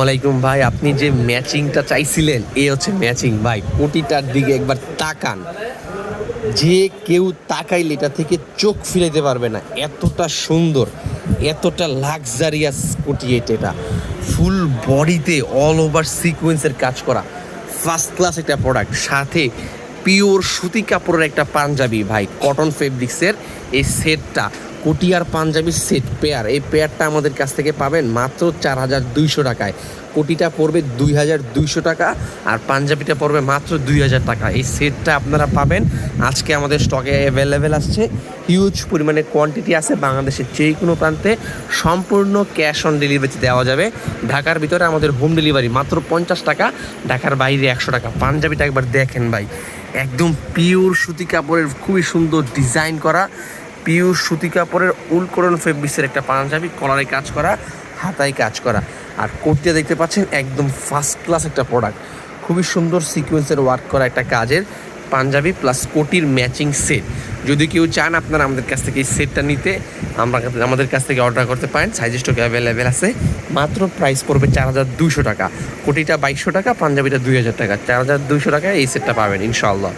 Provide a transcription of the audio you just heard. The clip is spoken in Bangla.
আলাইকুম ভাই, আপনি যে ম্যাচিংটা চাইছিলেন এই হচ্ছে ম্যাচিং ভাই। কোটিটার দিকে একবার তাকান, যে কেউ তাকাইলে এটা থেকে চোখ ফিরাইতে পারবে না। এতটা সুন্দর, এতটা লাক্সারিয়াস কোটি এটা। ফুল বডিতে অল ওভার সিকোয়েন্সের কাজ করা, ফার্স্ট ক্লাস একটা প্রোডাক্ট। সাথে পিওর সুতি কাপড়ের একটা পাঞ্জাবি ভাই, কটন ফেব্রিক্সের এই সেটটা। কোটি আর পাঞ্জাবির সেট পেয়ার, এই পেয়ারটা আমাদের কাছ থেকে পাবেন মাত্র 4200 টাকায়। কোটিটা পড়বে 2200 টাকা আর পাঞ্জাবিটা পড়বে মাত্র 2000 টাকা। এই সেটটা আপনারা পাবেন আজকে আমাদের স্টকে অ্যাভেলেবেল আসছে। হিউজ পরিমাণে কোয়ান্টিটি আছে, বাংলাদেশের যে কোনো প্রান্তে সম্পূর্ণ ক্যাশ অন ডেলিভারি দেওয়া যাবে। ঢাকার ভিতরে আমাদের হোম ডেলিভারি মাত্র 50 টাকা, ঢাকার বাইরে 100 টাকা। পাঞ্জাবিটা একবার দেখেন ভাই, একদম পিওর সুতি কাপড়ের খুবই সুন্দর ডিজাইন করা, পিওর সুতি কাপড়ের উলকরণ ফেব্রিক্সের একটা পাঞ্জাবি, কলারে কাজ করা, হাতায় কাজ করা। আর কোটিটা দেখতে পাচ্ছেন একদম ফার্স্ট ক্লাস একটা প্রোডাক্ট, খুবই সুন্দর সিকোয়েন্সের ওয়ার্ক করা একটা কাজের পাঞ্জাবি প্লাস কোটির ম্যাচিং সেট। যদি কেউ চান আপনারা আমাদের কাছ থেকে এই সেটটা নিতে, আমাদের কাছ থেকে অর্ডার করতে পারেন। সাইজ স্টক অ্যাভেলেবেল আছে। মাত্র প্রাইস পড়বে 4200 টাকা। কোটিটা 2200 টাকা, পাঞ্জাবিটা 2000 টাকা। 4200 টাকায় এই সেটটা পাবেন ইনশাআল্লাহ।